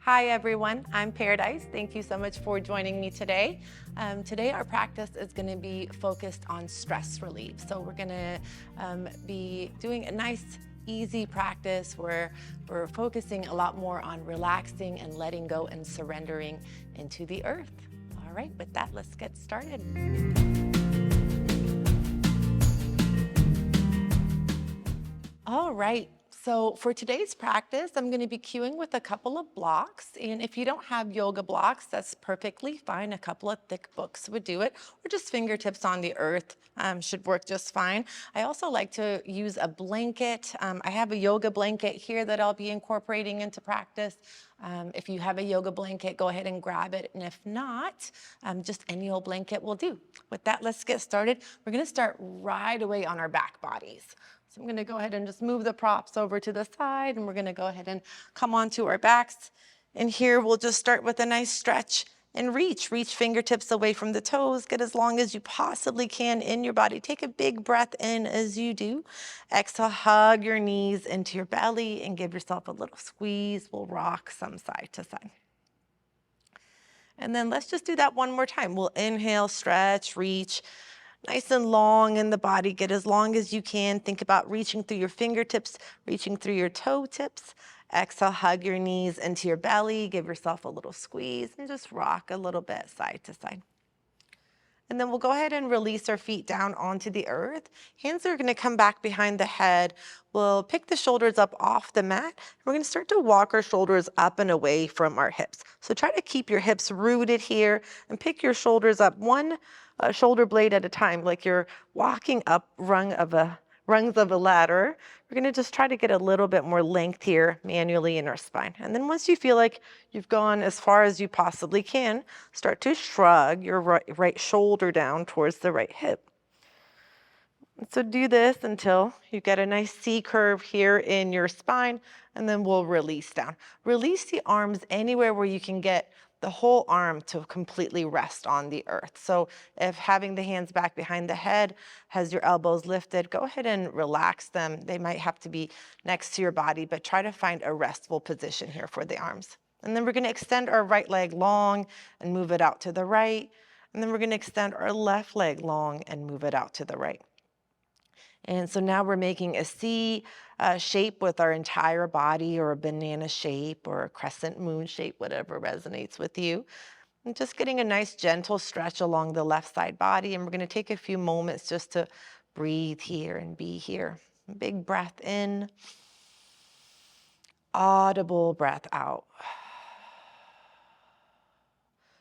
Hi everyone, I'm Paradise. Thank you so much for joining me today. Today our practice is going to be focused on stress relief. So we're going to be doing a nice easy practice where we're focusing a lot more on relaxing and letting go and surrendering into the earth. All right, with that, let's get started. All right. So for today's practice, I'm going to be cueing with a couple of blocks. And if you don't have yoga blocks, that's perfectly fine. A couple of thick books would do it, or just fingertips on the earth should work just fine. I also like to use a blanket. I have a yoga blanket here that I'll be incorporating into practice. If you have a yoga blanket, go ahead and grab it. And if not, just any old blanket will do. With that, let's get started. We're going to start right away on our back bodies. So I'm going to go ahead and just move the props over to the side, and we're going to go ahead and come onto our backs. And here we'll just start with a nice stretch and reach. Reach fingertips away from the toes. Get as long as you possibly can in your body. Take a big breath in as you do. Exhale, hug your knees into your belly and give yourself a little squeeze. We'll rock some side to side. And then let's just do that one more time. We'll inhale, stretch, reach. Nice and long in the body. Get as long as you can. Think about reaching through your fingertips, reaching through your toe tips. Exhale, hug your knees into your belly. Give yourself a little squeeze and just rock a little bit side to side. And then we'll go ahead and release our feet down onto the earth. Hands are going to come back behind the head. We'll pick the shoulders up off the mat. We're going to start to walk our shoulders up and away from our hips. So try to keep your hips rooted here and pick your shoulders up one shoulder blade at a time, like you're walking up rungs of a ladder. We're going to just try to get a little bit more length here manually in our spine. And then once you feel like you've gone as far as you possibly can, start to shrug your right shoulder down towards the right hip. So do this until you get a nice C curve here in your spine, and then we'll release down. Release the arms anywhere where you can get the whole arm to completely rest on the earth. So if having the hands back behind the head has your elbows lifted, go ahead and relax them. They might have to be next to your body, but try to find a restful position here for the arms. And then we're going to extend our right leg long and move it out to the right. And then we're going to extend our left leg long and move it out to the right. And so now we're making a C shape with our entire body, or a banana shape, or a crescent moon shape, whatever resonates with you. And just getting a nice gentle stretch along the left side body. And we're going to take a few moments just to breathe here and be here. Big breath in, audible breath out.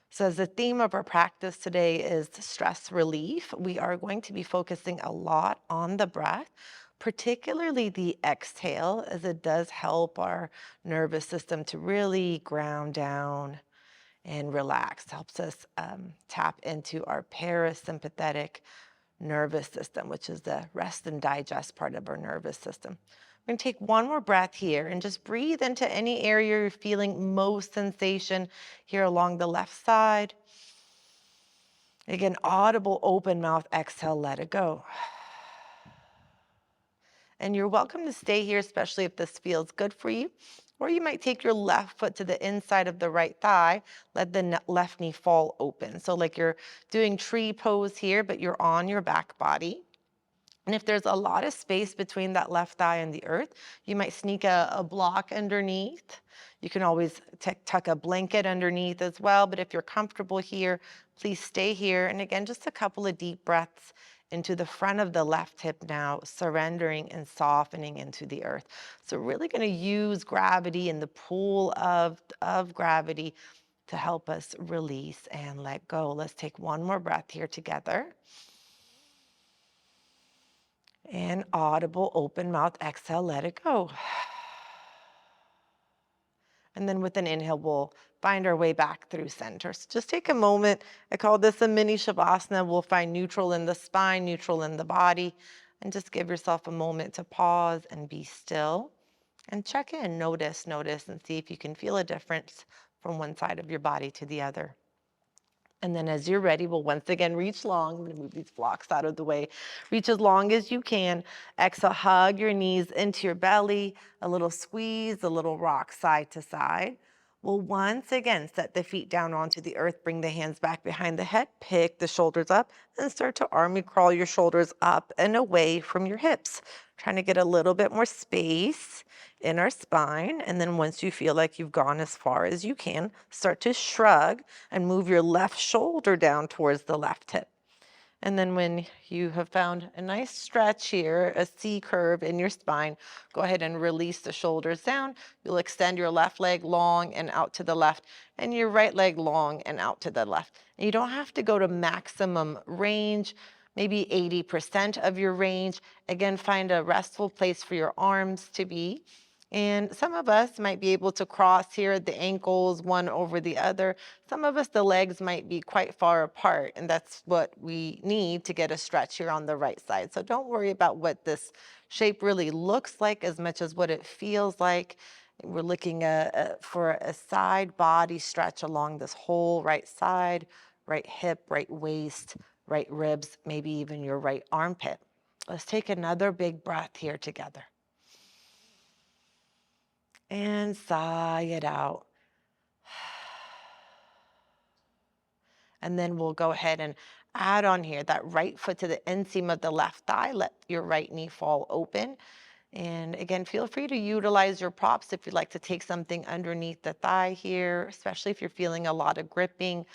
So as the theme of our practice today is stress relief, we are going to be focusing a lot on the breath, particularly the exhale, as it does help our nervous system to really ground down and relax. Helps us tap into our parasympathetic nervous system, which is the rest and digest part of our nervous system. We're going to take one more breath here and just breathe into any area you're feeling most sensation here along the left side. Again, audible open mouth exhale, let it go. And you're welcome to stay here, especially if this feels good for you. Or you might take your left foot to the inside of the right thigh, let the left knee fall open. So like you're doing tree pose here, but you're on your back body. And if there's a lot of space between that left thigh and the earth, you might sneak a block underneath. You can always tuck a blanket underneath as well. But if you're comfortable here, please stay here. And again, just a couple of deep breaths into the front of the left hip now, surrendering and softening into the earth. So really going to use gravity and the pull of gravity to help us release and let go. Let's take one more breath here together. And audible open mouth exhale, let it go. And then with an inhale, we'll find our way back through center. So just take a moment. I call this a mini shavasana. We'll find neutral in the spine, neutral in the body, and just give yourself a moment to pause and be still and check in, notice, and see if you can feel a difference from one side of your body to the other. And then as you're ready, we'll once again reach long. I'm going to move these blocks out of the way. Reach as long as you can. Exhale, hug your knees into your belly. A little squeeze, a little rock side to side. We'll once again set the feet down onto the earth, bring the hands back behind the head, pick the shoulders up, and start to army crawl your shoulders up and away from your hips. Trying to get a little bit more space in our spine. And then once you feel like you've gone as far as you can, start to shrug and move your left shoulder down towards the left hip. And then when you have found a nice stretch here, a C curve in your spine, go ahead and release the shoulders down. You'll extend your left leg long and out to the left, and your right leg long and out to the left. And you don't have to go to maximum range, maybe 80% of your range. Again, find a restful place for your arms to be. And some of us might be able to cross here the ankles one over the other. Some of us, the legs might be quite far apart, and that's what we need to get a stretch here on the right side. So don't worry about what this shape really looks like as much as what it feels like. We're looking for a side body stretch along this whole right side, right hip, right waist, right ribs, maybe even your right armpit. Let's take another big breath here together. And sigh it out. And then we'll go ahead and add on here that right foot to the inseam of the left thigh. Let your right knee fall open. And again, feel free to utilize your props if you'd like to take something underneath the thigh here, especially if you're feeling a lot of gripping.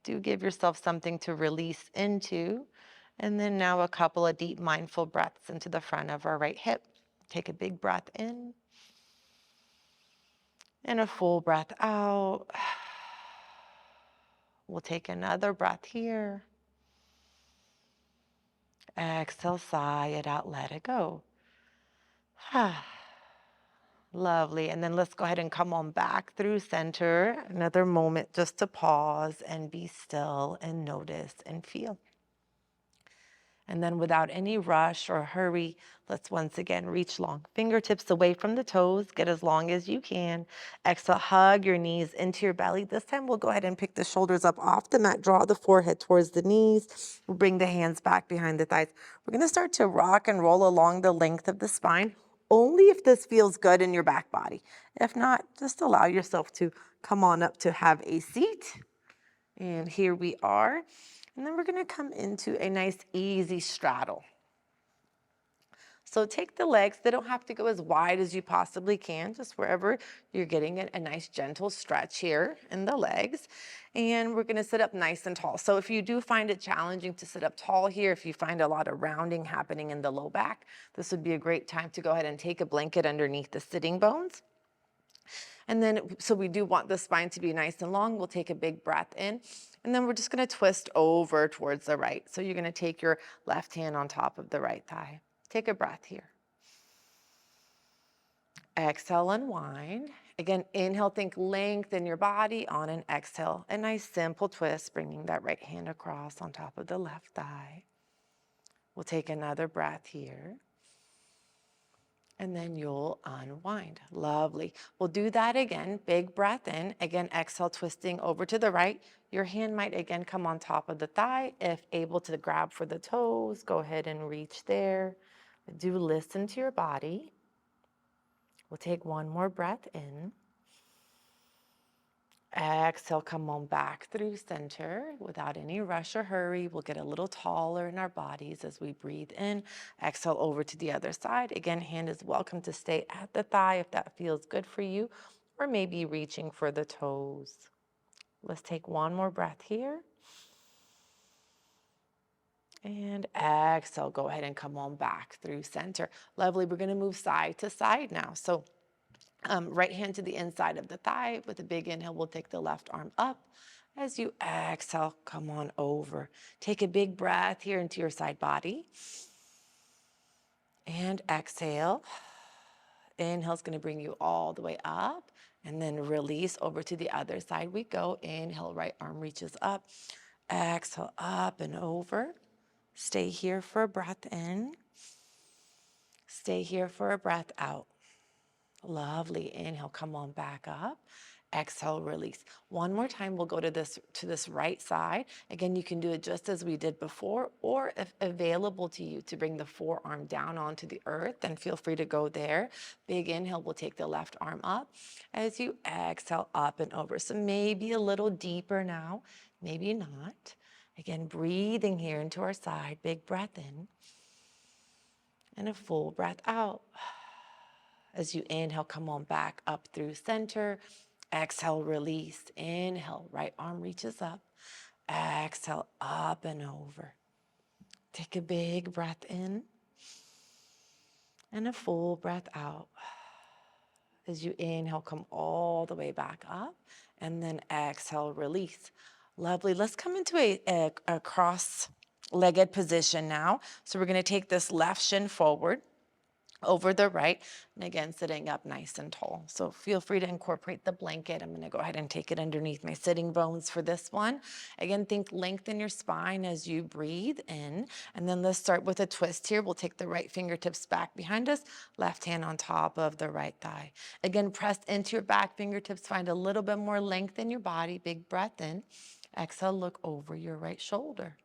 Do give yourself something to release into. And then now a couple of deep mindful breaths into the front of our right hip. Take a big breath in and a full breath out. We'll take another breath here. Exhale, sigh it out, let it go. Lovely. And then let's go ahead and come on back through center. Another moment just to pause and be still and notice and feel. And then without any rush or hurry, let's once again reach long. Fingertips away from the toes, get as long as you can. Exhale, hug your knees into your belly. This time we'll go ahead and pick the shoulders up off the mat, draw the forehead towards the knees. We'll bring the hands back behind the thighs. We're gonna start to rock and roll along the length of the spine, only if this feels good in your back body. If not, just allow yourself to come on up to have a seat. And here we are. And then we're gonna come into a nice easy straddle. So take the legs, they don't have to go as wide as you possibly can, just wherever you're getting a nice gentle stretch here in the legs. And we're gonna sit up nice and tall. So if you do find it challenging to sit up tall here, if you find a lot of rounding happening in the low back, this would be a great time to go ahead and take a blanket underneath the sitting bones. And then, so we do want the spine to be nice and long. We'll take a big breath in, and then we're just gonna twist over towards the right. So you're gonna take your left hand on top of the right thigh. Take a breath here. Exhale, unwind. Again, inhale, think length in your body. On an exhale, a nice simple twist, bringing that right hand across on top of the left thigh. We'll take another breath here. And then you'll unwind. Lovely. We'll do that again. Big breath in. Again, exhale, twisting over to the right. Your hand might again come on top of the thigh. If able to grab for the toes, go ahead and reach there. Do listen to your body. We'll take one more breath in. Exhale, come on back through center without any rush or hurry. We'll get a little taller in our bodies as we breathe in. Exhale over to the other side. Again, hand is welcome to stay at the thigh if that feels good for you, or maybe reaching for the toes. Let's take one more breath here. And exhale, go ahead and come on back through center. Lovely, we're gonna move side to side now. So right hand to the inside of the thigh. With a big inhale, we'll take the left arm up. As you exhale, come on over. Take a big breath here into your side body. And exhale. Inhale is going to bring you all the way up. And then release over to the other side we go. Inhale, right arm reaches up. Exhale, up and over. Stay here for a breath in. Stay here for a breath out. Lovely. Inhale, come on back up. Exhale, release. One more time, we'll go to this right side. Again, you can do it just as we did before, or if available to you to bring the forearm down onto the earth, then feel free to go there. Big inhale, we'll take the left arm up as you exhale up and over. So maybe a little deeper now, maybe not. Again, breathing here into our side, big breath in and a full breath out. As you inhale, come on back up through center. Exhale, release. Inhale, right arm reaches up. Exhale, up and over. Take a big breath in and a full breath out. As you inhale, come all the way back up, and then exhale, release. Lovely. Let's come into a cross-legged position now. So we're going to take this left shin forward over the right, and again, sitting up nice and tall. So feel free to incorporate the blanket. I'm going to go ahead and take it underneath my sitting bones for this one. Again, think lengthen your spine as you breathe in, and then let's start with a twist here. We'll take the right fingertips back behind us, left hand on top of the right thigh. Again, press into your back fingertips, find a little bit more length in your body. Big breath in. Exhale, look over your right shoulder.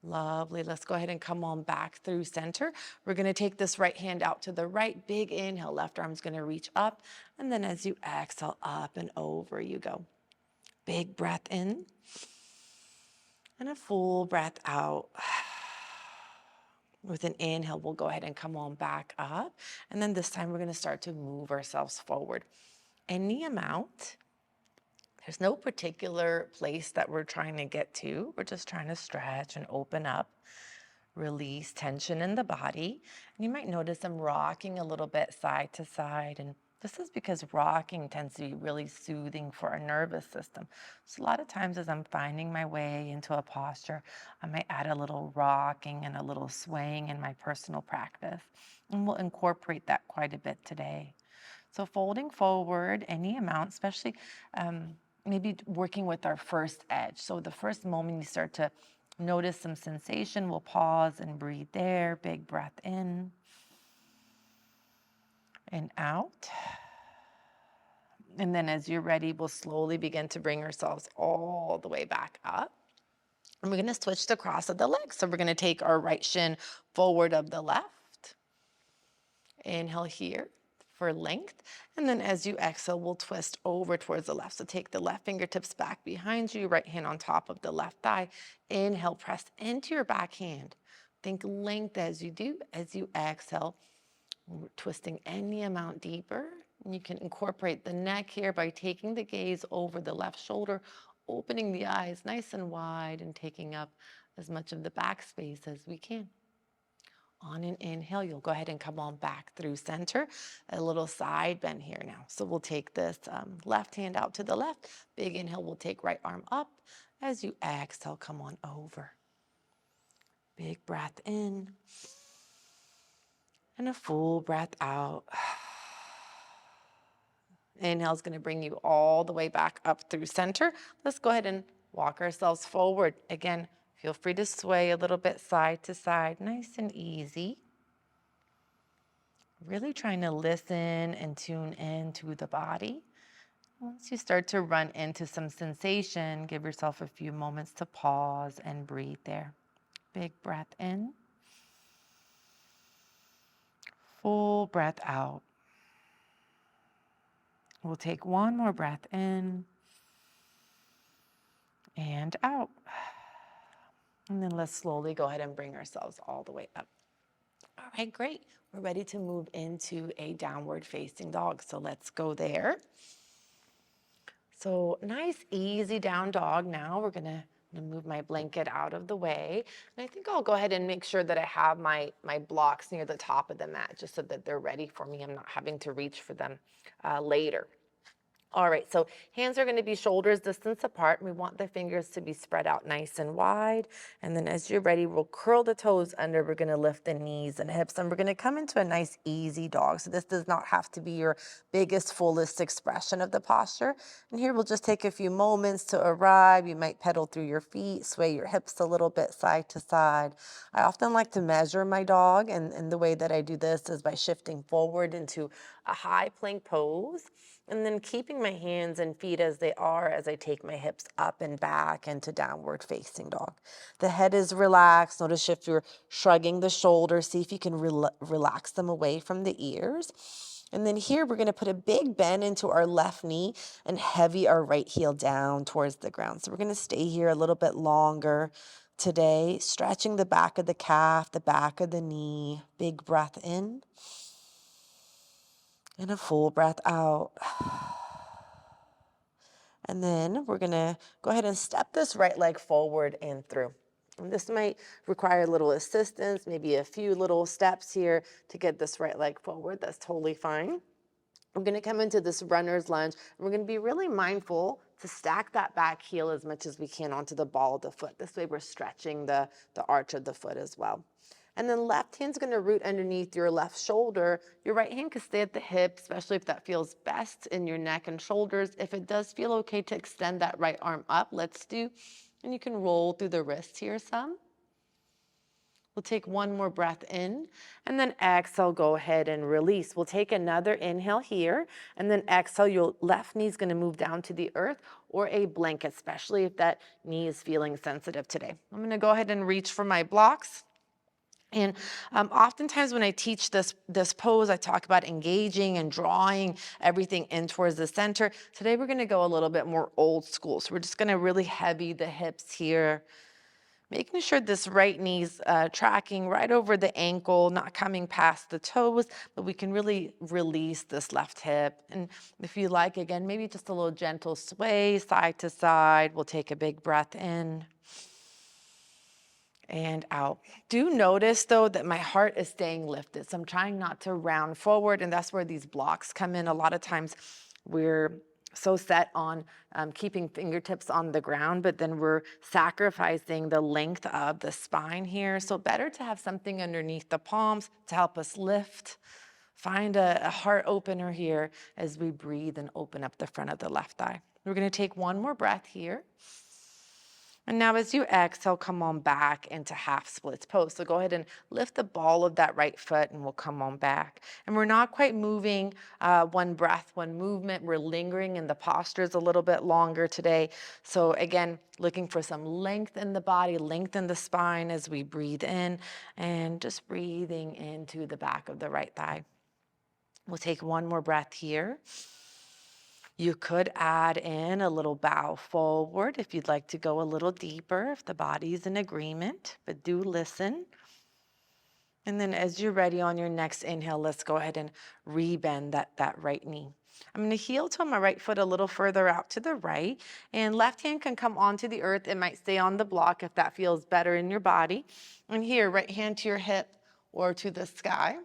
Lovely. Let's go ahead and come on back through center. We're going to take this right hand out to the right. Big inhale. Left arm's going to reach up. And then as you exhale, up and over you go. Big breath in. And a full breath out. With an inhale, we'll go ahead and come on back up. And then this time we're going to start to move ourselves forward. Any amount. There's no particular place that we're trying to get to. We're just trying to stretch and open up, release tension in the body. And you might notice I'm rocking a little bit side to side. And this is because rocking tends to be really soothing for our nervous system. So a lot of times as I'm finding my way into a posture, I might add a little rocking and a little swaying in my personal practice. And we'll incorporate that quite a bit today. So folding forward any amount, especially maybe working with our first edge. So the first moment you start to notice some sensation, we'll pause and breathe there. Big breath in and out. And then as you're ready, we'll slowly begin to bring ourselves all the way back up. And we're going to switch the cross of the legs. So we're going to take our right shin forward of the left. Inhale here for length. And then as you exhale, we'll twist over towards the left. So take the left fingertips back behind you, right hand on top of the left thigh. Inhale, press into your back hand. Think length as you do. As you exhale, we're twisting any amount deeper. And you can incorporate the neck here by taking the gaze over the left shoulder, opening the eyes nice and wide and taking up as much of the back space as we can. On an inhale, you'll go ahead and come on back through center. A little side bend here now. So we'll take this left hand out to the left. Big inhale, we'll take right arm up. As you exhale, come on over. Big breath in. And a full breath out. Inhale is going to bring you all the way back up through center. Let's go ahead and walk ourselves forward. Again, feel free to sway a little bit side to side, nice and easy. Really trying to listen and tune into the body. Once you start to run into some sensation, give yourself a few moments to pause and breathe there. Big breath in. Full breath out. We'll take one more breath in and out. And then let's slowly go ahead and bring ourselves all the way up. All right, great. We're ready to move into a downward facing dog. So let's go there. So nice, easy down dog. Now we're going to move my blanket out of the way. And I think I'll go ahead and make sure that I have my blocks near the top of the mat just so that they're ready for me. I'm not having to reach for them later. All right, so hands are going to be shoulders distance apart. We want the fingers to be spread out nice and wide. And then as you're ready, we'll curl the toes under. We're going to lift the knees and hips, and we're going to come into a nice, easy dog. So this does not have to be your biggest, fullest expression of the posture. And here we'll just take a few moments to arrive. You might pedal through your feet, sway your hips a little bit side to side. I often like to measure my dog, and the way that I do this is by shifting forward into a high plank pose. And then keeping my hands and feet as they are as I take my hips up and back into downward facing dog. The head is relaxed. Notice if you're shrugging the shoulders, see if you can relax them away from the ears. And then here we're going to put a big bend into our left knee and heavy our right heel down towards the ground. So we're going to stay here a little bit longer today, stretching the back of the calf, the back of the knee. Big breath in and a full breath out. And then we're going to go ahead and step this right leg forward and through. And this might require a little assistance, maybe a few little steps here to get this right leg forward. That's totally fine. We're going to come into this runner's lunge, and we're going to be really mindful to stack that back heel as much as we can onto the ball of the foot. This way we're stretching the arch of the foot as well. And then left hand's going to root underneath your left shoulder. Your right hand can stay at the hip, especially if that feels best in your neck and shoulders. If it does feel okay to extend that right arm up, let's do. And you can roll through the wrist here some. We'll take one more breath in, and then exhale, go ahead and release. We'll take another inhale here, and then exhale, your left knee is going to move down to the earth or a blanket, especially if that knee is feeling sensitive today. I'm going to go ahead and reach for my blocks. And oftentimes when I teach this pose, I talk about engaging and drawing everything in towards the center. Today we're going to go a little bit more old school. So we're just going to really heavy the hips here, making sure this right knee's tracking right over the ankle, not coming past the toes, but we can really release this left hip. And if you like, again, maybe just a little gentle sway side to side. We'll take a big breath in and out. Do notice though that my heart is staying lifted. So I'm trying not to round forward, and that's where these blocks come in. A lot of times we're so set on keeping fingertips on the ground, but then we're sacrificing the length of the spine here. So better to have something underneath the palms to help us lift. Find a heart opener here as we breathe and open up the front of the left thigh. We're going to take one more breath here. And now as you exhale, come on back into half splits pose. So go ahead and lift the ball of that right foot and we'll come on back. And we're not quite moving one breath, one movement. We're lingering in the postures a little bit longer today. So again, looking for some length in the body, lengthen the spine as we breathe in, and just breathing into the back of the right thigh. We'll take one more breath here. You could add in a little bow forward if you'd like to go a little deeper, if the body's in agreement, but do listen. And then as you're ready on your next inhale, let's go ahead and rebend that right knee. I'm going to heel toe my right foot a little further out to the right, and left hand can come onto the earth. It might stay on the block if that feels better in your body. And here, right hand to your hip or to the sky.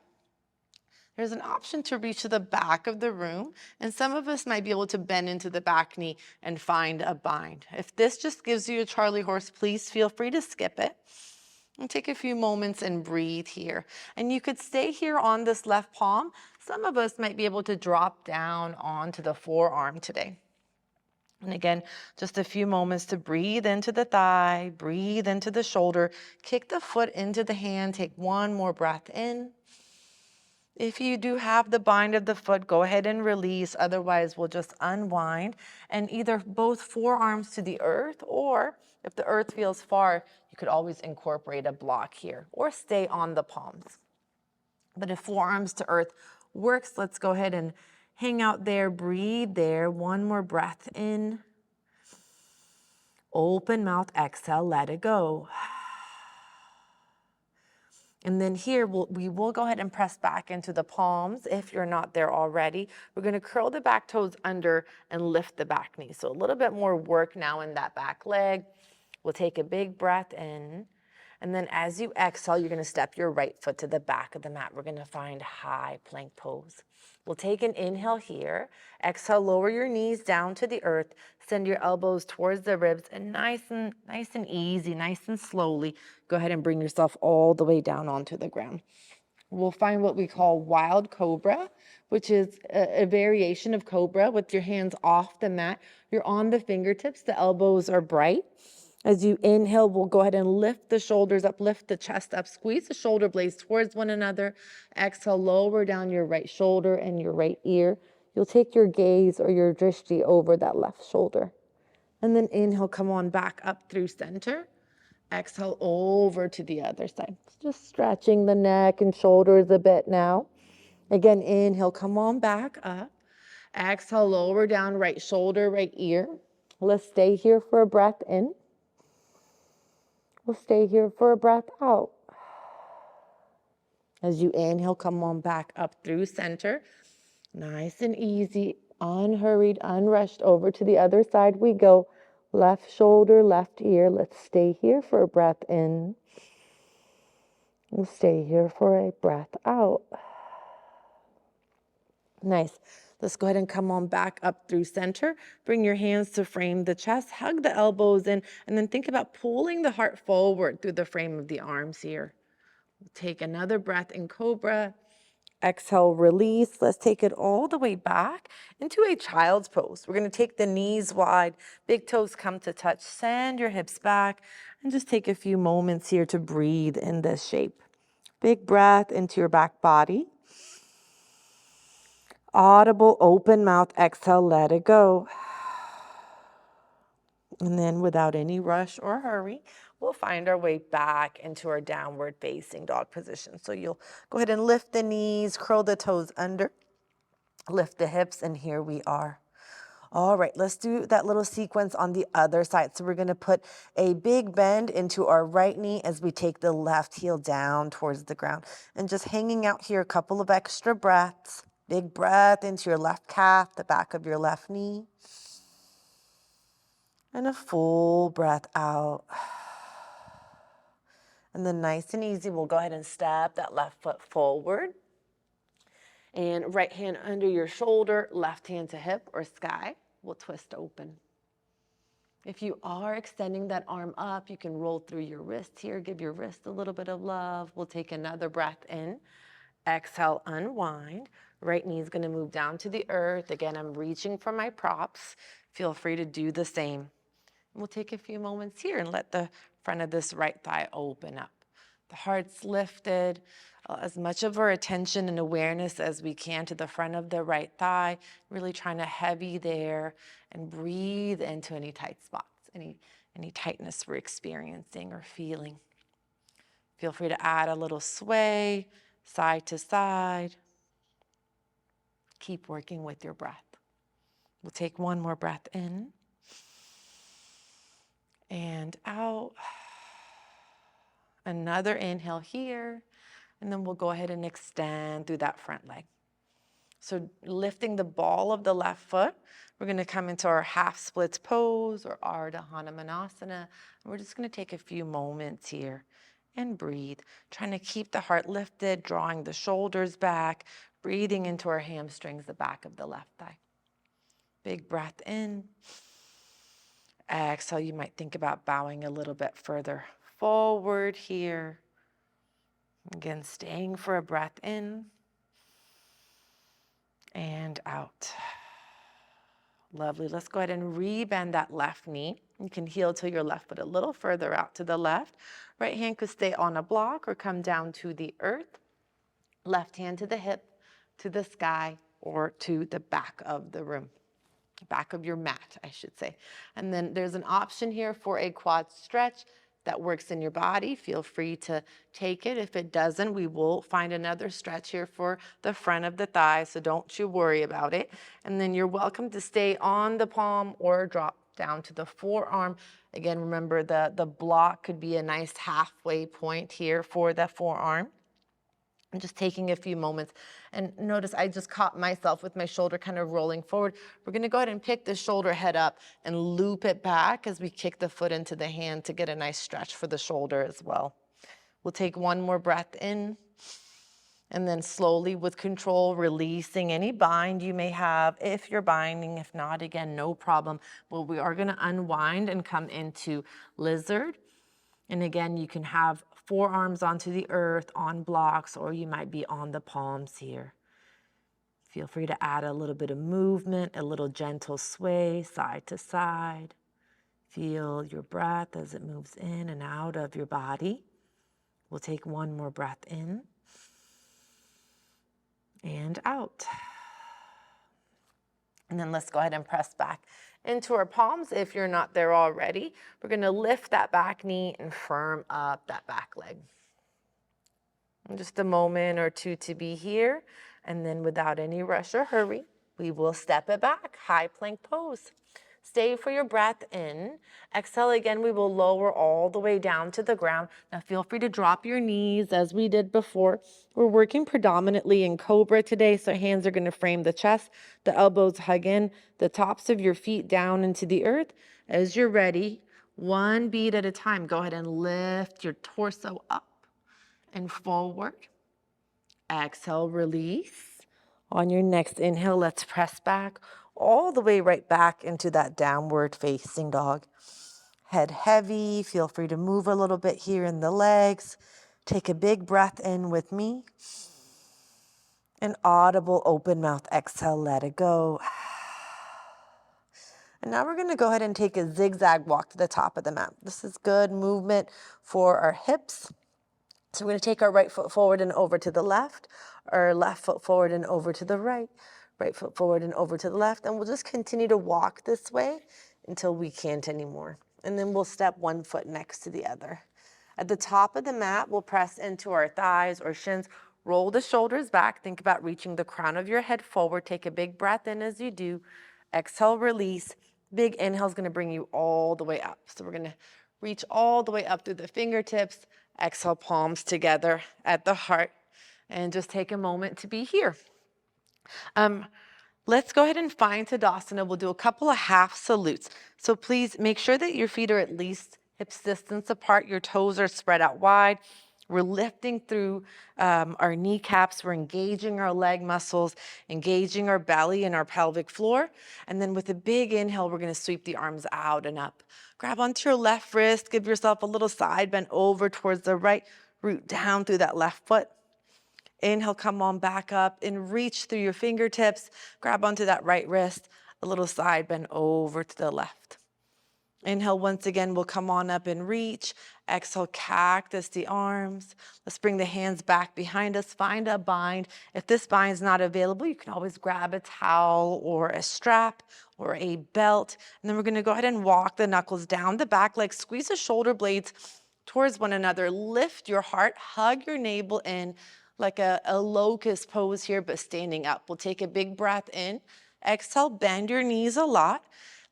There's an option to reach to the back of the room, and some of us might be able to bend into the back knee and find a bind. If this just gives you a Charlie horse, please feel free to skip it. And take a few moments and breathe here. And you could stay here on this left palm. Some of us might be able to drop down onto the forearm today. And again, just a few moments to breathe into the thigh, breathe into the shoulder, kick the foot into the hand, take one more breath in. If you do have the bind of the foot, go ahead and release. Otherwise, we'll just unwind and either both forearms to the earth, or if the earth feels far, you could always incorporate a block here or stay on the palms. But if forearms to earth works, let's go ahead and hang out there, breathe there. One more breath in. Open mouth, exhale, let it go. And then here, we will go ahead and press back into the palms if you're not there already. We're going to curl the back toes under and lift the back knee. So a little bit more work now in that back leg. We'll take a big breath in. And then as you exhale, you're going to step your right foot to the back of the mat. We're going to find high plank pose. We'll take an inhale here. Exhale, lower your knees down to the earth. Send your elbows towards the ribs, and nice and easy, nice and slowly, go ahead and bring yourself all the way down onto the ground. We'll find what we call wild cobra, which is a variation of cobra with your hands off the mat. You're on the fingertips, the elbows are bright. As you inhale, we'll go ahead and lift the shoulders up, lift the chest up, squeeze the shoulder blades towards one another. Exhale, lower down your right shoulder and your right ear. You'll take your gaze or your drishti over that left shoulder. And then inhale, come on back up through center. Exhale over to the other side. Just stretching the neck and shoulders a bit now. Again, inhale, come on back up. Exhale, lower down, right shoulder, right ear. Let's stay here for a breath in. We'll stay here for a breath out. As you inhale, come on back up through center. Nice and easy, unhurried, unrushed. Over to the other side we go. Left shoulder, left ear. Let's stay here for a breath in. We'll stay here for a breath out. Nice. Let's go ahead and come on back up through center. Bring your hands to frame the chest. Hug the elbows in. And then think about pulling the heart forward through the frame of the arms here. Take another breath in cobra. Exhale, release. Let's take it all the way back into a child's pose. We're going to take the knees wide, big toes come to touch, send your hips back, and just take a few moments here to breathe in this shape. Big breath into your back body. Audible, open mouth, exhale, let it go. And then without any rush or hurry, we'll find our way back into our downward facing dog position. So you'll go ahead and lift the knees, curl the toes under, lift the hips, and here we are. All right, let's do that little sequence on the other side. So we're going to put a big bend into our right knee as we take the left heel down towards the ground. And just hanging out here, a couple of extra breaths. Big breath into your left calf, the back of your left knee. And a full breath out. And then nice and easy, we'll go ahead and step that left foot forward. And right hand under your shoulder, left hand to hip or sky. We'll twist open. If you are extending that arm up, you can roll through your wrist here. Give your wrist a little bit of love. We'll take another breath in. Exhale, unwind. Right knee is going to move down to the earth. Again, I'm reaching for my props. Feel free to do the same. We'll take a few moments here and let the front of this right thigh open up. The heart's lifted. As much of our attention and awareness as we can to the front of the right thigh, really trying to heavy there and breathe into any tight spots, any tightness we're experiencing or feeling. Feel free to add a little sway, side to side. Keep working with your breath. We'll take one more breath in and out. Another inhale here, and then we'll go ahead and extend through that front leg. So lifting the ball of the left foot, we're going to come into our half splits pose or Ardha Hanumanasana. And we're just going to take a few moments here and breathe, trying to keep the heart lifted, drawing the shoulders back, breathing into our hamstrings, the back of the left thigh. Big breath in. Exhale, you might think about bowing a little bit further forward here. Again, staying for a breath in and out. Lovely. Let's go ahead and rebend that left knee. You can heel to your left foot a little further out to the left. Right hand could stay on a block or come down to the earth. Left hand to the hip, to the sky, or to the back of the room. Back of your mat, I should say. And then there's an option here for a quad stretch that works in your body. Feel free to take it. If it doesn't, we will find another stretch here for the front of the thigh, so don't you worry about it. And then you're welcome to stay on the palm or drop down to the forearm. Again, remember the block could be a nice halfway point here for the forearm. I'm just taking a few moments, and notice I just caught myself with my shoulder kind of rolling forward. We're going to go ahead and pick the shoulder head up and loop it back as we kick the foot into the hand to get a nice stretch for the shoulder as well. We'll take one more breath in, and then slowly with control, releasing any bind you may have. If you're binding, if not, again, no problem. Well, we are going to unwind and come into lizard. And again, you can have forearms onto the earth on blocks, or you might be on the palms here. Feel free to add a little bit of movement, a little gentle sway side to side. Feel your breath as it moves in and out of your body. We'll take one more breath in and out. And then let's go ahead and press back into our palms if you're not there already. We're gonna lift that back knee and firm up that back leg. Just a moment or two to be here, and then without any rush or hurry, we will step it back, high plank pose. Stay for your breath in. Exhale again, we will lower all the way down to the ground. Now feel free to drop your knees as we did before. We're working predominantly in cobra today, so hands are gonna frame the chest, the elbows hug in, the tops of your feet down into the earth. As you're ready, one beat at a time, go ahead and lift your torso up and forward. Exhale, release. On your next inhale, let's press back all the way right back into that downward facing dog. Head heavy, feel free to move a little bit here in the legs. Take a big breath in with me. An audible open mouth exhale, let it go. And now we're gonna go ahead and take a zigzag walk to the top of the mat. This is good movement for our hips. So we're going to take our right foot forward and over to the left, our left foot forward and over to the right foot forward and over to the left, and we'll just continue to walk this way until we can't anymore. And then we'll step one foot next to the other. At the top of the mat, we'll press into our thighs or shins, roll the shoulders back, think about reaching the crown of your head forward, take a big breath in as you do, exhale, release. Big inhale is going to bring you all the way up. So we're going to reach all the way up through the fingertips. Exhale, palms together at the heart. And just take a moment to be here. Let's go ahead and find Tadasana. We'll do a couple of half salutes. So please make sure that your feet are at least hips distance apart. Your toes are spread out wide. We're lifting through our kneecaps. We're engaging our leg muscles, engaging our belly and our pelvic floor. And then with a big inhale, we're going to sweep the arms out and up. Grab onto your left wrist. Give yourself a little side bend over towards the right. Root down through that left foot. Inhale, come on back up and reach through your fingertips. Grab onto that right wrist. A little side bend over to the left. Inhale, once again, we'll come on up and reach. Exhale, cactus the arms. Let's bring the hands back behind us. Find a bind. If this bind's not available, you can always grab a towel or a strap or a belt. And then we're gonna go ahead and walk the knuckles down the back leg. Squeeze the shoulder blades towards one another. Lift your heart, hug your navel in like a locust pose here, but standing up. We'll take a big breath in. Exhale, bend your knees a lot.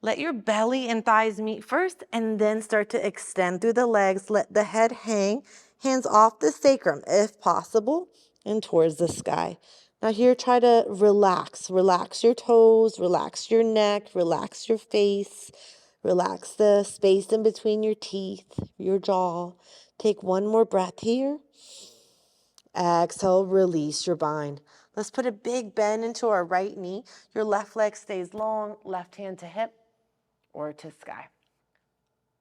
Let your belly and thighs meet first and then start to extend through the legs. Let the head hang, hands off the sacrum if possible, and towards the sky. Now here, try to relax. Relax your toes, relax your neck, relax your face, relax the space in between your teeth, your jaw. Take one more breath here. Exhale, release your bind. Let's put a big bend into our right knee. Your left leg stays long, left hand to hip or to sky.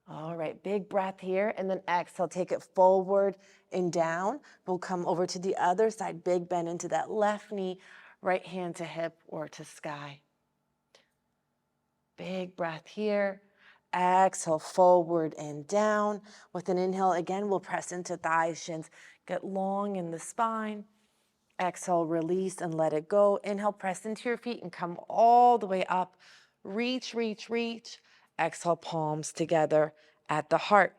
All right, big breath here, and then exhale, take it forward and down. We'll come over to the other side, big bend into that left knee, right hand to hip or to sky. Big breath here. Exhale, forward and down. With an inhale, again, we'll press into thighs, shins, get long in the spine. Exhale, release and let it go. Inhale, press into your feet and come all the way up. Reach, reach, reach. Exhale, palms together at the heart.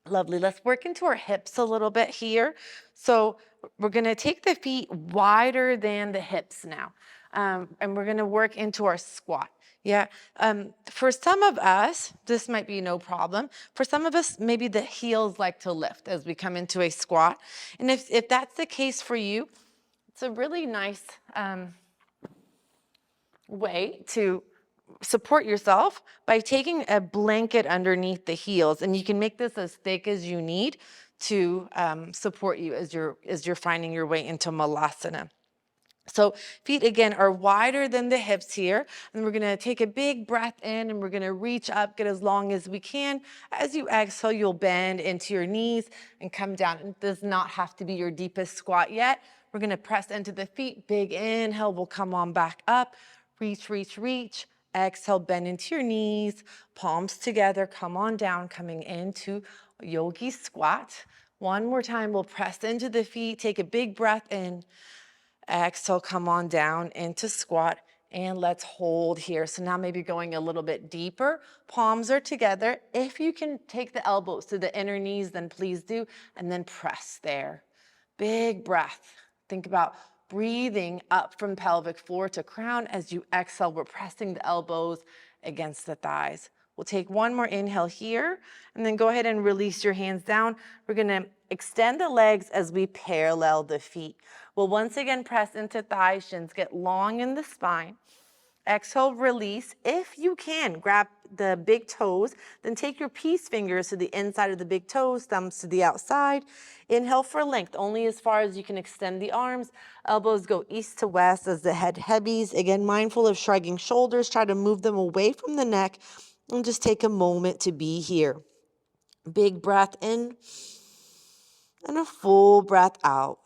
Lovely. Let's work into our hips a little bit here. So we're going to take the feet wider than the hips now. And we're going to work into our squat. Yeah. For some of us, this might be no problem. For some of us, maybe the heels like to lift as we come into a squat. And if that's the case for you, it's a really nice way to support yourself by taking a blanket underneath the heels, and you can make this as thick as you need to support you as you're finding your way into malasana. So feet again are wider than the hips here, and we're gonna take a big breath in and we're gonna reach up, get as long as we can. As you exhale, you'll bend into your knees and come down. It does not have to be your deepest squat yet. We're gonna press into the feet, big inhale, we'll come on back up, reach, reach, reach. Exhale, bend into your knees, palms together, come on down, coming into yogi squat. One more time, we'll press into the feet, take a big breath in. Exhale, come on down into squat. And let's hold here. So now maybe going a little bit deeper. Palms are together. If you can take the elbows to the inner knees, then please do. And then press there. Big breath. Think about breathing up from pelvic floor to crown. As you exhale, we're pressing the elbows against the thighs. We'll take one more inhale here, and then go ahead and release your hands down. We're gonna extend the legs as we parallel the feet. We'll once again press into thighs, shins get long in the spine. Exhale, release. If you can, grab the big toes, then take your peace fingers to the inside of the big toes, thumbs to the outside. Inhale for length, only as far as you can extend the arms. Elbows go east to west as the head heavies. Again, mindful of shrugging shoulders, try to move them away from the neck and just take a moment to be here. Big breath in and a full breath out.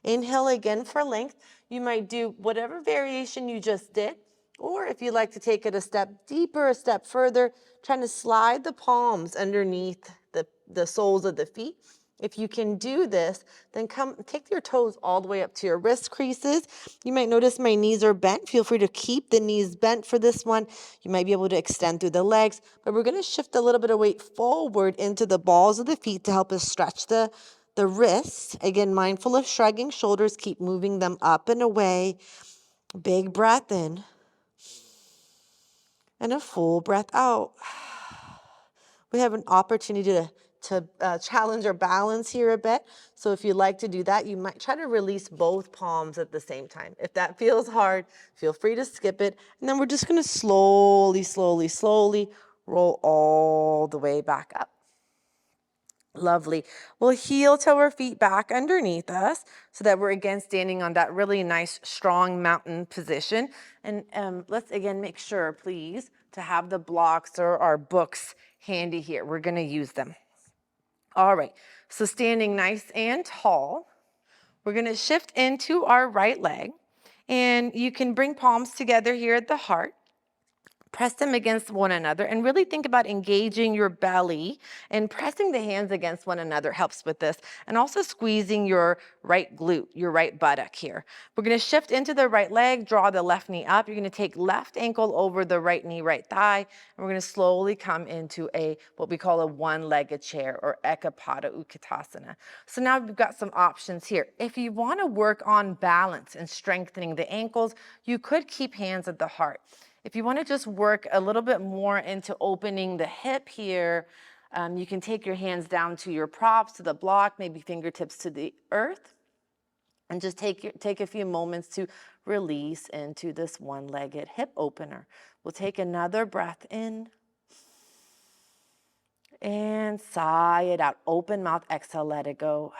Inhale again for length. You might do whatever variation you just did, or if you like to take it a step deeper, a step further, trying to slide the palms underneath the soles of the feet. If you can do this, then take your toes all the way up to your wrist creases. You might notice my knees are bent. Feel free to keep the knees bent for this one. You might be able to extend through the legs, but we're going to shift a little bit of weight forward into the balls of the feet to help us stretch the wrists. Again, mindful of shrugging shoulders, keep moving them up and away. Big breath in and a full breath out. We have an opportunity to challenge our balance here a bit. So if you like to do that, you might try to release both palms at the same time. If that feels hard, feel free to skip it. And then we're just going to slowly, slowly, slowly roll all the way back up. Lovely. We'll heel toe our feet back underneath us so that we're again standing on that really nice, strong mountain position. And let's again make sure, please, to have the blocks or our books handy here. We're going to use them. All right. So standing nice and tall, we're going to shift into our right leg. And you can bring palms together here at the heart. Press them against one another and really think about engaging your belly, and pressing the hands against one another helps with this, and also squeezing your right glute, your right buttock here. We're going to shift into the right leg, draw the left knee up. You're going to take left ankle over the right knee, right thigh, and we're going to slowly come into what we call a one-legged chair, or Ekapada Utkatasana. So now we've got some options here. If you want to work on balance and strengthening the ankles, you could keep hands at the heart. If you want to just work a little bit more into opening the hip here, you can take your hands down to your props, to the block, maybe fingertips to the earth, and just take a few moments to release into this one-legged hip opener. We'll take another breath in and sigh it out. Open mouth, exhale, let it go.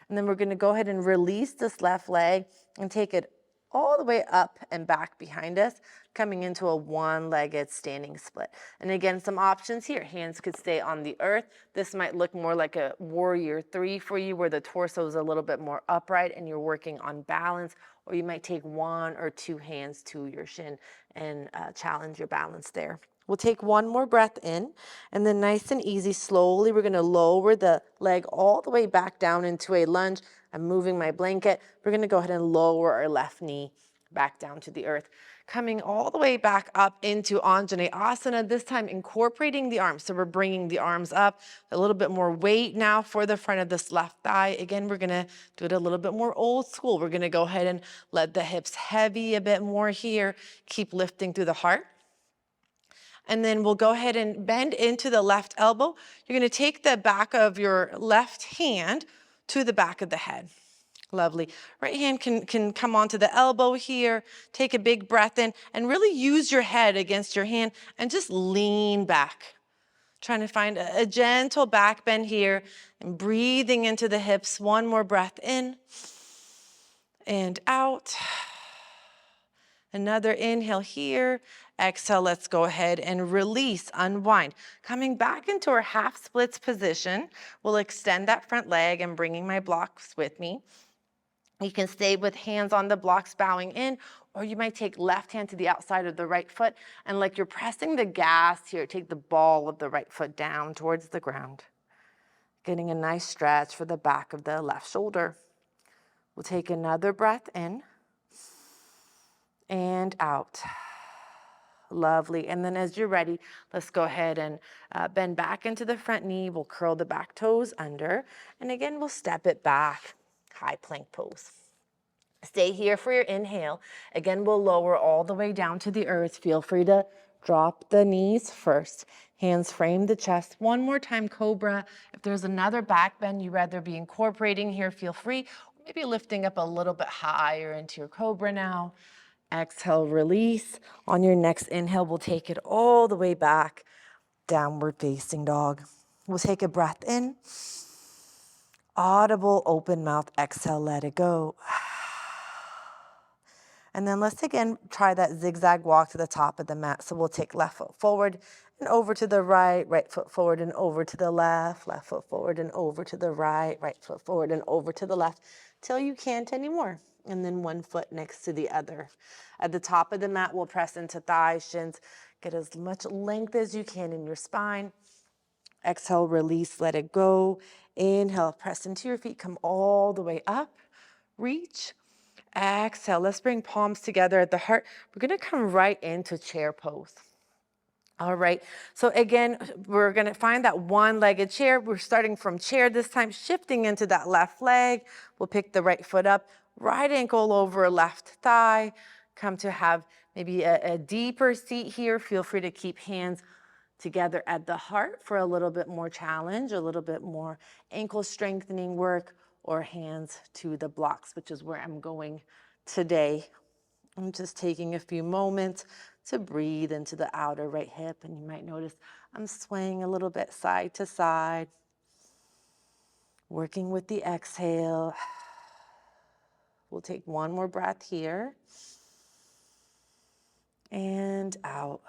And then we're going to go ahead and release this left leg and take it all the way up and back behind us, coming into a one-legged standing split. And again, some options here. Hands could stay on the earth. This might look more like a warrior 3 for you, where the torso is a little bit more upright and you're working on balance. Or you might take 1 or 2 hands to your shin and challenge your balance there. We'll take one more breath in, and then nice and easy, slowly, we're going to lower the leg all the way back down into a lunge. I'm moving my blanket. We're going to go ahead and lower our left knee back down to the earth. Coming all the way back up into Anjaneyasana, this time incorporating the arms. So we're bringing the arms up, a little bit more weight now for the front of this left thigh. Again, we're going to do it a little bit more old school. We're going to go ahead and let the hips heavy a bit more here. Keep lifting through the heart. And then we'll go ahead and bend into the left elbow. You're going to take the back of your left hand to the back of the head. Lovely. Right hand can come onto the elbow here. Take a big breath in and really use your head against your hand and just lean back. Trying to find a gentle back bend here and breathing into the hips. One more breath in and out. Another inhale here. Exhale, let's go ahead and release, unwind. Coming back into our half splits position, we'll extend that front leg and bringing my blocks with me. You can stay with hands on the blocks bowing in, or you might take left hand to the outside of the right foot, and like you're pressing the gas here, take the ball of the right foot down towards the ground. Getting a nice stretch for the back of the left shoulder. We'll take another breath in and out. Lovely. And then as you're ready, let's go ahead and bend back into the front knee. We'll curl the back toes under. And again, we'll step it back. High plank pose. Stay here for your inhale. Again, we'll lower all the way down to the earth. Feel free to drop the knees first. Hands frame the chest. One more time, cobra. If there's another back bend you'd rather be incorporating here, feel free. Maybe lifting up a little bit higher into your cobra now. Exhale, release. On your next inhale, we'll take it all the way back. Downward facing dog. We'll take a breath in. Audible, open mouth, exhale, let it go. And then let's again try that zigzag walk to the top of the mat. So we'll take left foot forward and over to the right, right foot forward and over to the left foot forward and over to the right foot forward and over to the left, till you can't anymore. And then one foot next to the other. At the top of the mat, we'll press into thighs, shins. Get as much length as you can in your spine. Exhale, release, let it go. Inhale, press into your feet, come all the way up. Reach. Exhale, let's bring palms together at the heart. We're gonna come right into chair pose. All right, so again, we're gonna find that one-legged chair. We're starting from chair this time, shifting into that left leg. We'll pick the right foot up, right ankle over left thigh. Come to have maybe a deeper seat here. Feel free to keep hands together at the heart for a little bit more challenge, a little bit more ankle strengthening work, or hands to the blocks, which is where I'm going today. I'm just taking a few moments to breathe into the outer right hip, and you might notice I'm swaying a little bit side to side, working with the exhale. We'll take one more breath here, and out.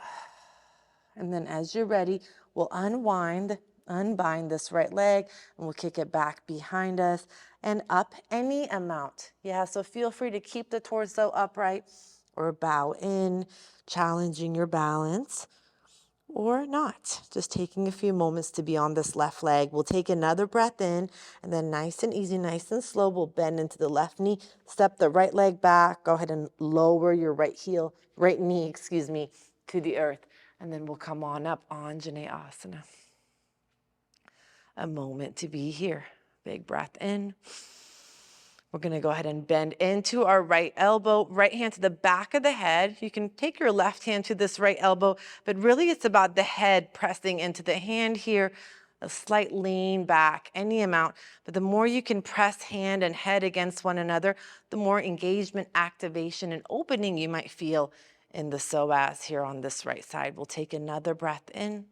And then as you're ready, we'll unbind this right leg, and we'll kick it back behind us and up any amount. Yeah, so feel free to keep the torso upright or bow in, challenging your balance, or not. Just taking a few moments to be on this left leg. We'll take another breath in, and then nice and easy, nice and slow, we'll bend into the left knee, step the right leg back, go ahead and lower your right knee, to the earth. And then we'll come on up, Anjaneyasana. A moment to be here. Big breath in. We're gonna go ahead and bend into our right elbow, right hand to the back of the head. You can take your left hand to this right elbow, but really it's about the head pressing into the hand here. A slight lean back, any amount. But the more you can press hand and head against one another, the more engagement, activation, and opening you might feel in the psoas here on this right side. We'll take another breath in.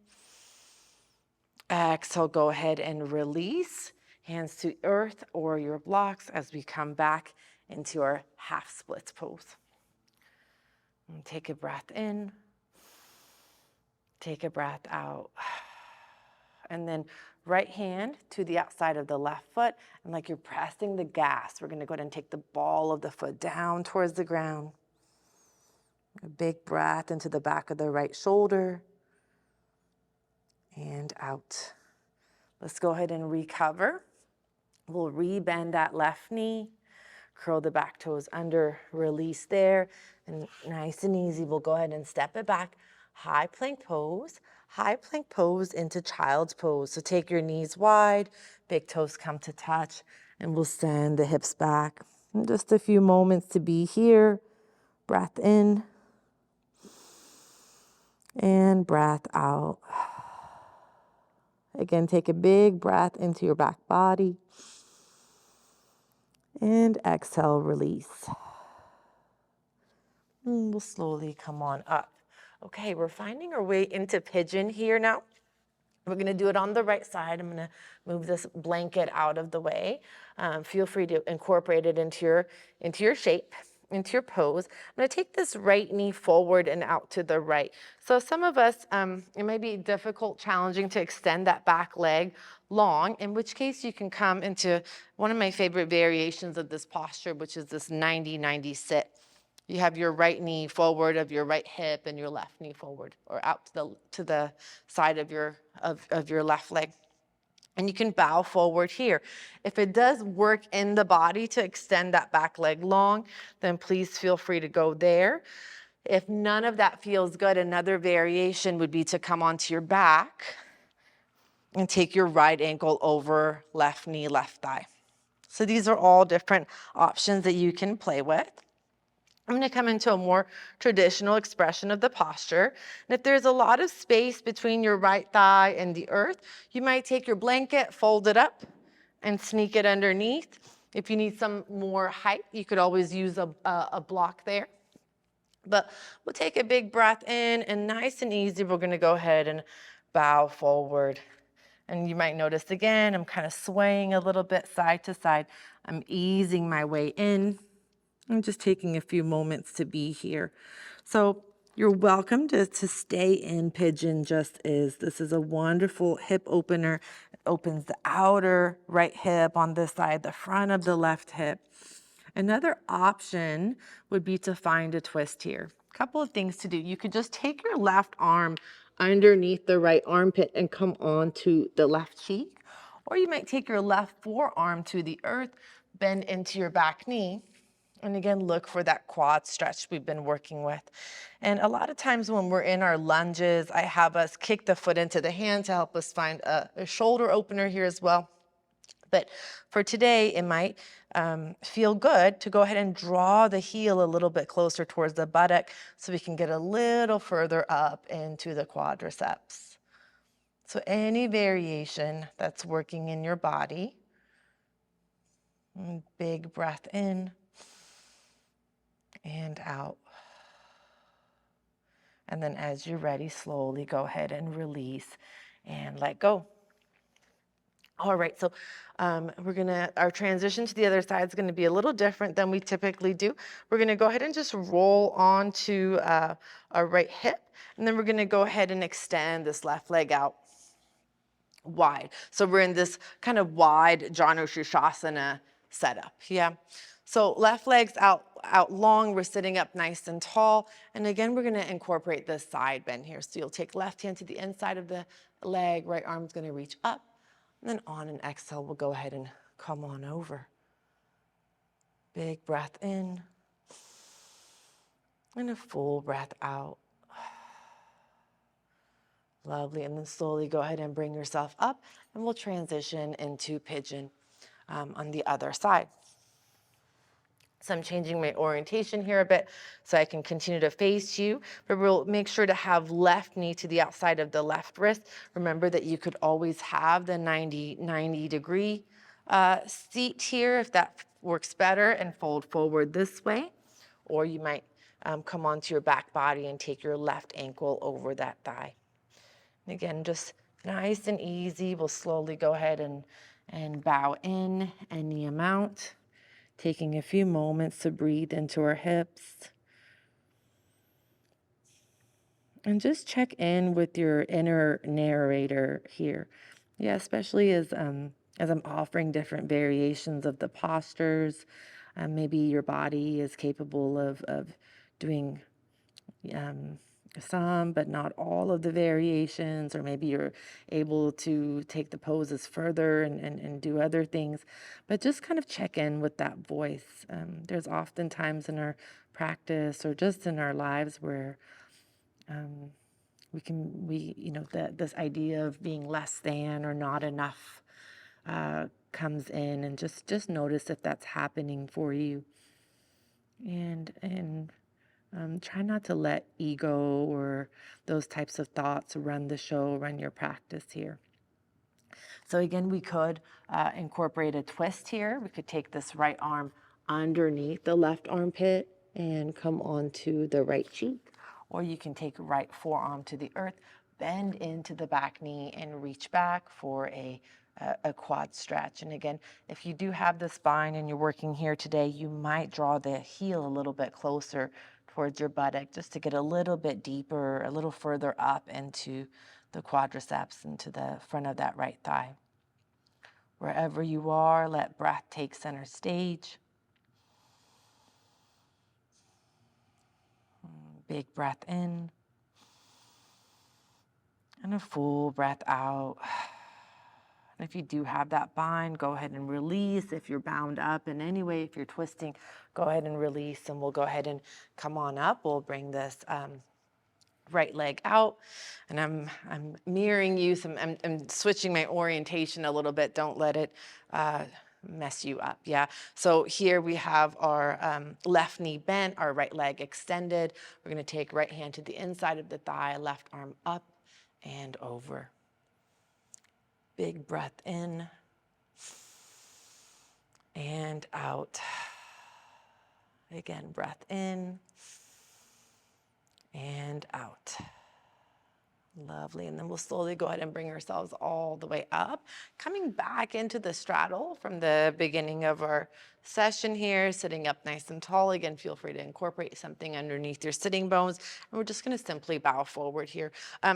Exhale, go ahead and release. Hands to earth or your blocks as we come back into our half splits pose. And take a breath in. Take a breath out. And then right hand to the outside of the left foot, and like you're pressing the gas, we're gonna go ahead and take the ball of the foot down towards the ground. A big breath into the back of the right shoulder and out. Let's go ahead and recover. We'll rebend that left knee, curl the back toes under, release there, and nice and easy, we'll go ahead and step it back. High plank pose into child's pose. So take your knees wide, big toes come to touch, and we'll send the hips back. And just a few moments to be here. Breath in and breath out. Again, take a big breath into your back body. And exhale, release. And we'll slowly come on up. Okay, we're finding our way into pigeon here now. We're gonna do it on the right side. I'm gonna move this blanket out of the way. Feel free to incorporate it into your shape, into your pose. I'm gonna take this right knee forward and out to the right. So some of us, it may be difficult, challenging to extend that back leg long, in which case you can come into one of my favorite variations of this posture, which is this 90-90 sit. You have your right knee forward of your right hip and your left knee forward or out to the side of your left leg. And you can bow forward here. If it does work in the body to extend that back leg long, then please feel free to go there. If none of that feels good, another variation would be to come onto your back and take your right ankle over left knee, left thigh. So these are all different options that you can play with. I'm going to come into a more traditional expression of the posture. And if there's a lot of space between your right thigh and the earth, you might take your blanket, fold it up, and sneak it underneath. If you need some more height, you could always use a block there. But we'll take a big breath in, and nice and easy, we're going to go ahead and bow forward. And you might notice again, I'm kind of swaying a little bit side to side. I'm easing my way in. I'm just taking a few moments to be here. So you're welcome to stay in pigeon just as. This is a wonderful hip opener. It opens the outer right hip on this side, the front of the left hip. Another option would be to find a twist here. A couple of things to do. You could just take your left arm underneath the right armpit and come onto the left cheek. Or you might take your left forearm to the earth, bend into your back knee, and again, look for that quad stretch we've been working with. And a lot of times when we're in our lunges, I have us kick the foot into the hand to help us find a shoulder opener here as well. But for today, it might feel good to go ahead and draw the heel a little bit closer towards the buttock so we can get a little further up into the quadriceps. So any variation that's working in your body. Big breath in and out. And then as you're ready, slowly go ahead and release and let go. All right, so our transition to the other side is gonna be a little different than we typically do. We're gonna go ahead and just roll onto our right hip, and then we're gonna go ahead and extend this left leg out wide. So we're in this kind of wide Janu Shirshasana setup, yeah? So left leg's out long, we're sitting up nice and tall. And again, we're gonna incorporate this side bend here. So you'll take left hand to the inside of the leg, right arm's gonna reach up. And then on an exhale, we'll go ahead and come on over. Big breath in. And a full breath out. Lovely, and then slowly go ahead and bring yourself up, and we'll transition into pigeon on the other side. So I'm changing my orientation here a bit so I can continue to face you, but we'll make sure to have left knee to the outside of the left wrist. Remember that you could always have the 90 degree seat here if that works better, and fold forward this way. Or you might come onto your back body and take your left ankle over that thigh. And again, just nice and easy. We'll slowly go ahead and bow in any amount, taking a few moments to breathe into our hips. And just check in with your inner narrator here. Yeah, especially as I'm offering different variations of the postures. Maybe your body is capable of doing some, but not all of the variations, or maybe you're able to take the poses further and do other things, but just kind of check in with that voice. There's often times in our practice or just in our lives where this idea of being less than or not enough comes in, and just notice if that's happening for you. And try not to let ego or those types of thoughts run the show, run your practice here. So again, we could incorporate a twist here. We could take this right arm underneath the left armpit and come onto the right cheek. Or you can take right forearm to the earth, bend into the back knee, and reach back for a quad stretch. And again, if you do have the spine and you're working here today, you might draw the heel a little bit closer towards your buttock just to get a little bit deeper, a little further up into the quadriceps, into the front of that right thigh. Wherever you are, let breath take center stage. Big breath in. And a full breath out. If you do have that bind, go ahead and release. If you're bound up in any way, if you're twisting, go ahead and release, and we'll go ahead and come on up. We'll bring this right leg out, and I'm mirroring you. So I'm switching my orientation a little bit. Don't let it mess you up. Yeah. So here we have our left knee bent, our right leg extended. We're going to take right hand to the inside of the thigh, left arm up and over. Big breath in and out. Again, breath in and out. Lovely. And then we'll slowly go ahead and bring ourselves all the way up, coming back into the straddle from the beginning of our session here, sitting up nice and tall. Again, feel free to incorporate something underneath your sitting bones. And we're just going to simply bow forward here.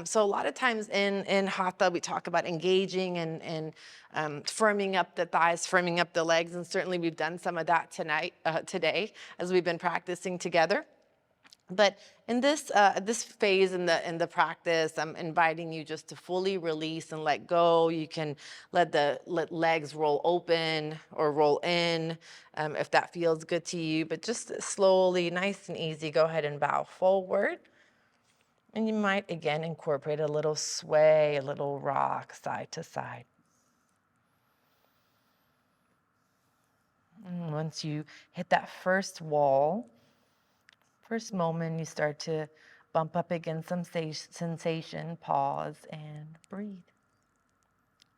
So a lot of times in Hatha, we talk about engaging and firming up the thighs, firming up the legs. And certainly we've done some of that today, as we've been practicing together. But in this phase in the practice, I'm inviting you just to fully release and let go. You can let legs roll open or roll in if that feels good to you. But just slowly, nice and easy, go ahead and bow forward. And you might, again, incorporate a little sway, a little rock side to side. And once you hit that first wall, first moment, you start to bump up against some sensation, pause and breathe.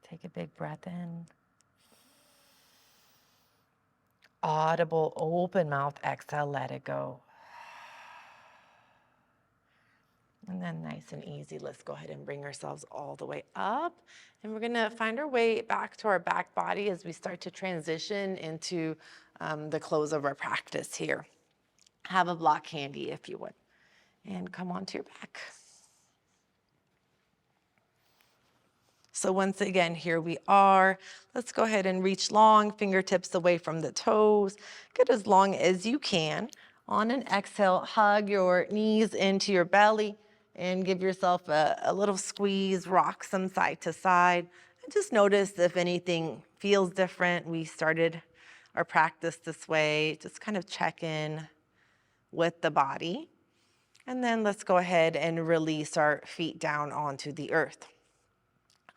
Take a big breath in. Audible, open mouth exhale, let it go. And then nice and easy, let's go ahead and bring ourselves all the way up. And we're gonna find our way back to our back body as we start to transition into the close of our practice here. Have a block handy if you would. And come onto your back. So once again, here we are. Let's go ahead and reach long, fingertips away from the toes. Get as long as you can. On an exhale, hug your knees into your belly and give yourself a little squeeze, rock some side to side. And just notice if anything feels different. We started our practice this way. Just kind of check in with the body. And then let's go ahead and release our feet down onto the earth.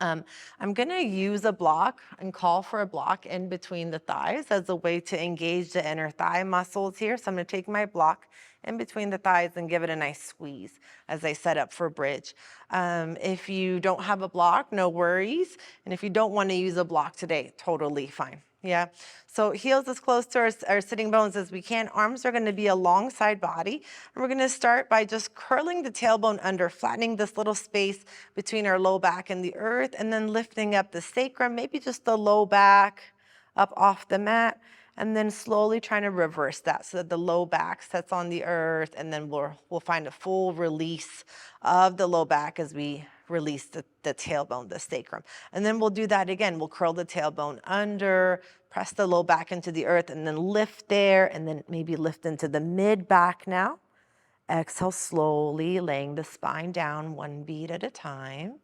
I'm going to use a block and call for a block in between the thighs as a way to engage the inner thigh muscles here. So I'm going to take my block in between the thighs and give it a nice squeeze as I set up for bridge. If you don't have a block, no worries. And if you don't want to use a block today, totally fine. Yeah. So heels as close to our sitting bones as we can. Arms are going to be alongside body. And we're going to start by just curling the tailbone under, flattening this little space between our low back and the earth, and then lifting up the sacrum, maybe just the low back up off the mat, and then slowly trying to reverse that so that the low back sets on the earth, and then we'll find a full release of the low back as we release the tailbone, the sacrum. And then we'll do that again. We'll curl the tailbone under, press the low back into the earth, and then lift there, and then maybe lift into the mid back now. Exhale slowly, laying the spine down one beat at a time.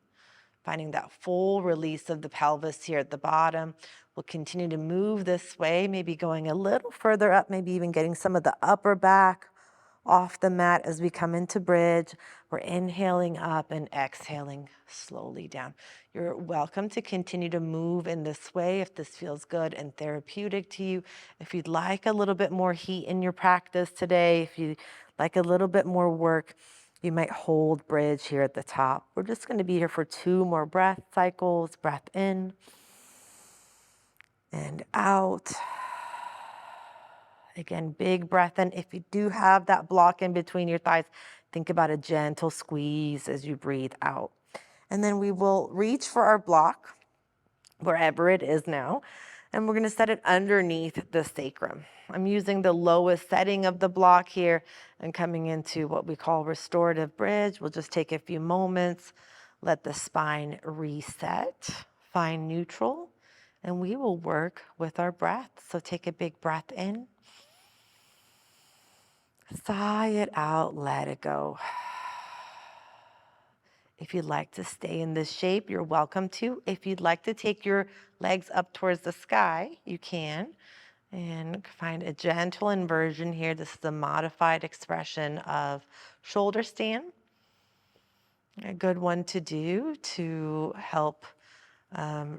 Finding that full release of the pelvis here at the bottom. We'll continue to move this way, maybe going a little further up, maybe even getting some of the upper back off the mat as we come into bridge. We're inhaling up and exhaling slowly down. You're welcome to continue to move in this way if this feels good and therapeutic to you. If you'd like a little bit more heat in your practice today, if you like a little bit more work, you might hold bridge here at the top. We're just going to be here for 2 more breath cycles. Breath in and out. Again, big breath in. If you do have that block in between your thighs, think about a gentle squeeze as you breathe out. And then we will reach for our block, wherever it is now, and we're going to set it underneath the sacrum. I'm using the lowest setting of the block here and coming into what we call restorative bridge. We'll just take a few moments, let the spine reset, find neutral, and we will work with our breath. So take a big breath in. Sigh it out, let it go. If you'd like to stay in this shape, you're welcome to. If you'd like to take your legs up towards the sky, you can. And find a gentle inversion here. This is a modified expression of shoulder stand. A good one to do to help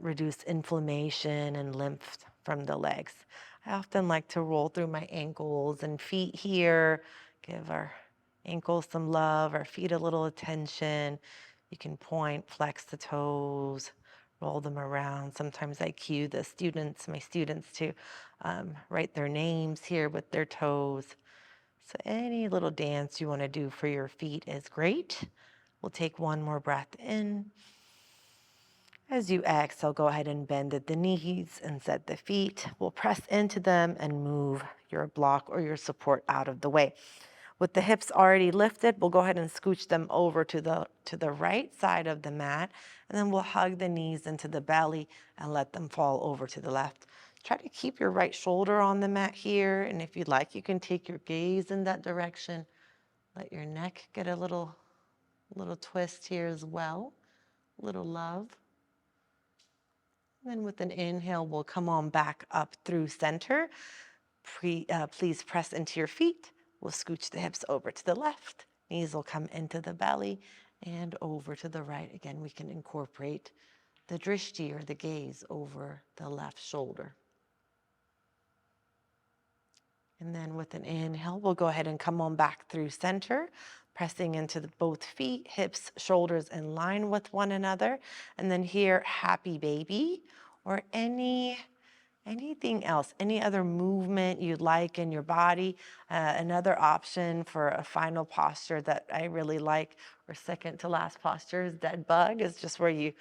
reduce inflammation and lymph from the legs. I often like to roll through my ankles and feet here, give our ankles some love, our feet a little attention. You can point, flex the toes, roll them around. Sometimes I cue the students, my students, to write their names here with their toes. So any little dance you want to do for your feet is great. We'll take one more breath in. As you exhale, go ahead and bend at the knees and set the feet. We'll press into them and move your block or your support out of the way. With the hips already lifted, we'll go ahead and scooch them over to the right side of the mat, and then we'll hug the knees into the belly and let them fall over to the left. Try to keep your right shoulder on the mat here, and if you'd like, you can take your gaze in that direction. Let your neck get a little twist here as well, a little love. Then with an inhale, we'll come on back up through center. Please press into your feet. We'll scooch the hips over to the left. Knees will come into the belly and over to the right. Again, we can incorporate the drishti or the gaze over the left shoulder. And then with an inhale, we'll go ahead and come on back through center, pressing into both feet, hips, shoulders in line with one another. And then here, happy baby, or anything else, any other movement you'd like in your body. Another option for a final posture that I really like, or second to last posture, is dead bug. Is just where you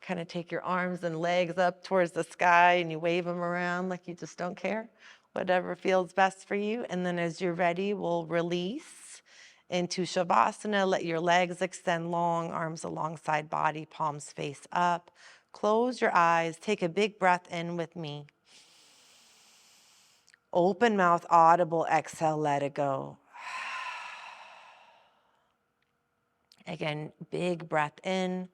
kind of take your arms and legs up towards the sky and you wave them around like you just don't care. Whatever feels best for you. And then as you're ready, we'll release into Shavasana. Let your legs extend long, arms alongside body, palms face up. Close your eyes. Take a big breath in with me. Open mouth, audible exhale, let it go. Again, big breath in.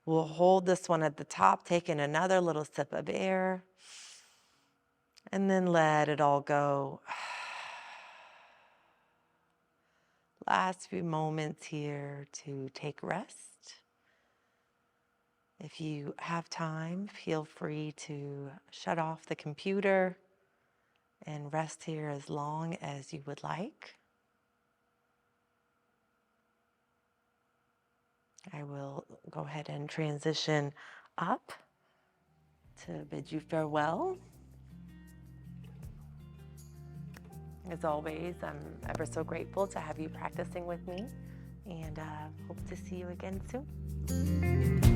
We'll hold this one at the top, taking another little sip of air. And then let it all go. Last few moments here to take rest. If you have time, feel free to shut off the computer and rest here as long as you would like. I will go ahead and transition up to bid you farewell. As always, I'm ever so grateful to have you practicing with me, and hope to see you again soon.